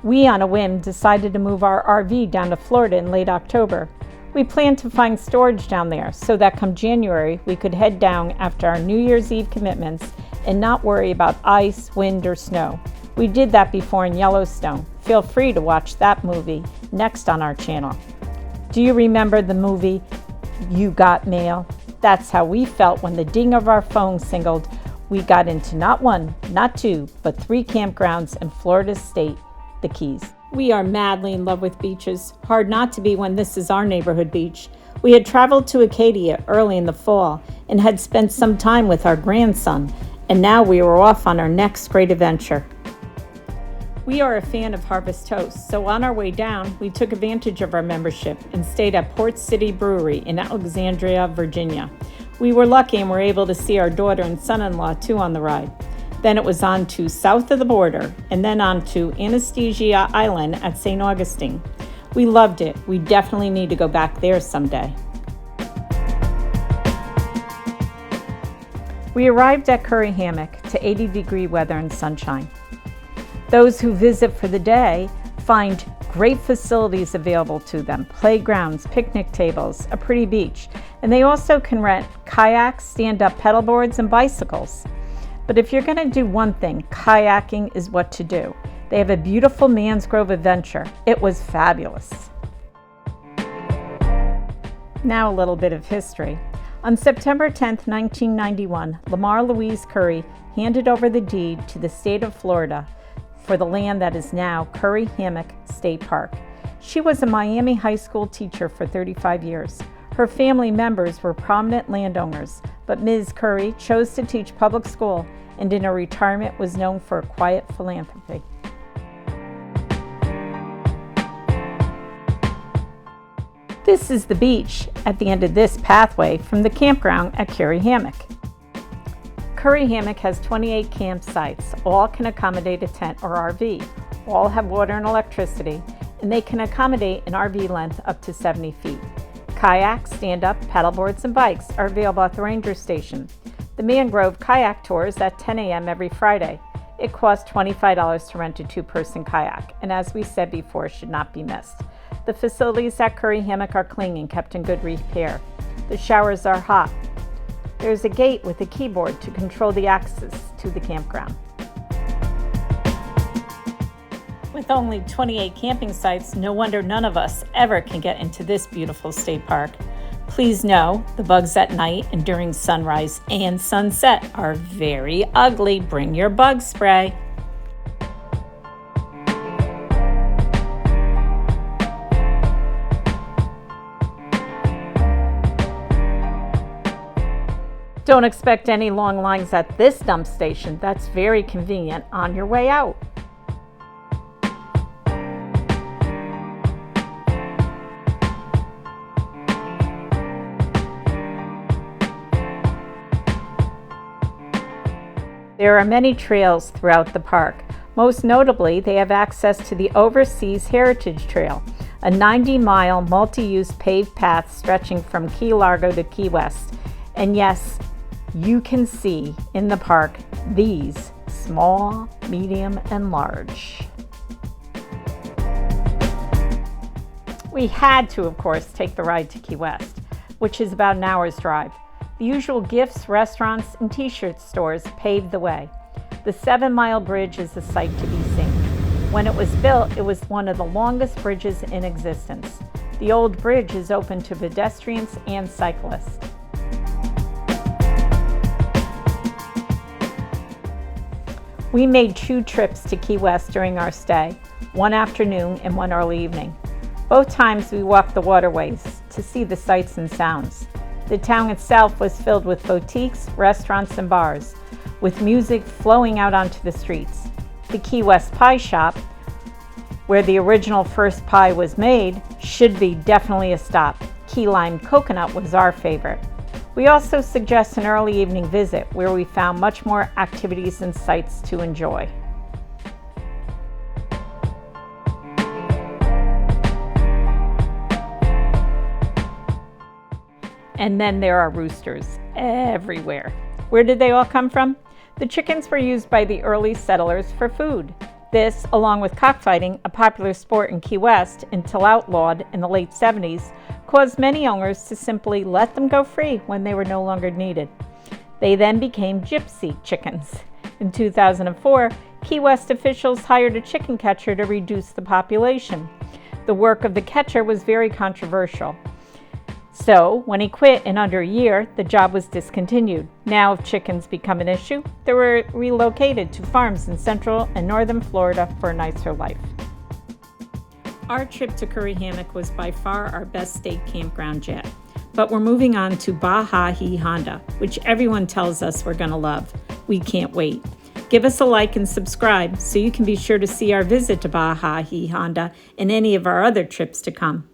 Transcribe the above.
We, on a whim, decided to move our RV down to Florida in late October. We planned to find storage down there so that come January we could head down after our New Year's Eve commitments and not worry about ice, wind, or snow. We did that before in Yellowstone. Feel free to watch that movie next on our channel. Do you remember the movie You Got Mail? That's how we felt when the ding of our phone signaled we got into not one, not two, but 3 campgrounds in Florida state, the Keys. We are madly in love with beaches. Hard not to be when this is our neighborhood beach. We had traveled to Acadia early in the fall and had spent some time with our grandson, and now we were off on our next great adventure. We are a fan of Harvest Toast, so on our way down, we took advantage of our membership and stayed at Port City Brewery in Alexandria, Virginia. We were lucky and were able to see our daughter and son-in-law too on the ride. Then it was on to south of the border, and then on to Anastasia Island at St. Augustine. We loved it. We definitely need to go back there someday. We arrived at Curry Hammock to 80-degree weather and sunshine. Those who visit for the day find great facilities available to them: playgrounds, picnic tables, a pretty beach, and they also can rent kayaks, stand-up pedalboards, and bicycles. But if you're going to do one thing, kayaking is what to do. They have a beautiful Mangrove adventure. It was fabulous. Now a little bit of history. On September 10, 1991, Lamar Louise Curry handed over the deed to the state of Florida for the land that is now Curry Hammock State Park. She was a Miami high school teacher for 35 years. Her family members were prominent landowners, but Ms. Curry chose to teach public school and in her retirement was known for a quiet philanthropy. This is the beach at the end of this pathway from the campground at Curry Hammock. Curry Hammock has 28 campsites. All can accommodate a tent or RV. All have water and electricity, and they can accommodate an RV length up to 70 feet. Kayaks, stand-up, paddleboards, and bikes are available at the ranger station. The Mangrove kayak tour is at 10 a.m. every Friday. It costs $25 to rent a 2-person kayak, and as we said before, should not be missed. The facilities at Curry Hammock are clean and kept in good repair. The showers are hot. There's a gate with a keyboard to control the access to the campground. With only 28 camping sites, no wonder none of us ever can get into this beautiful state park. Please know, the bugs at night and during sunrise and sunset are very ugly. Bring your bug spray. Don't expect any long lines at this dump station. That's very convenient on your way out. There are many trails throughout the park. Most notably, they have access to the Overseas Heritage Trail, a 90-mile multi-use paved path stretching from Key Largo to Key West. And yes, you can see in the park these small, medium, and large. We had to, of course, take the ride to Key West, which is about an hour's drive. The usual gifts, restaurants, and t-shirt stores paved the way. The 7-mile bridge is a sight to be seen. When it was built, it was one of the longest bridges in existence. The old bridge is open to pedestrians and cyclists. We made 2 trips to Key West during our stay, one afternoon and one early evening. Both times we walked the waterways to see the sights and sounds. The town itself was filled with boutiques, restaurants, and bars, with music flowing out onto the streets. The Key West Pie Shop, where the original first pie was made, should be definitely a stop. Key Lime Coconut was our favorite. We also suggest an early evening visit where we found much more activities and sights to enjoy. And then there are roosters everywhere. Where did they all come from? The chickens were used by the early settlers for food. This, along with cockfighting, a popular sport in Key West until outlawed in the late 70s, caused many owners to simply let them go free when they were no longer needed. They then became gypsy chickens. In 2004, Key West officials hired a chicken catcher to reduce the population. The work of the catcher was very controversial. So, when he quit in under a year, the job was discontinued. Now, if chickens become an issue, they were relocated to farms in central and northern Florida for a nicer life. Our trip to Curry Hammock was by far our best state campground yet. But we're moving on to Baja Hi Honda, which everyone tells us we're going to love. We can't wait. Give us a like and subscribe so you can be sure to see our visit to Baja Hi Honda and any of our other trips to come.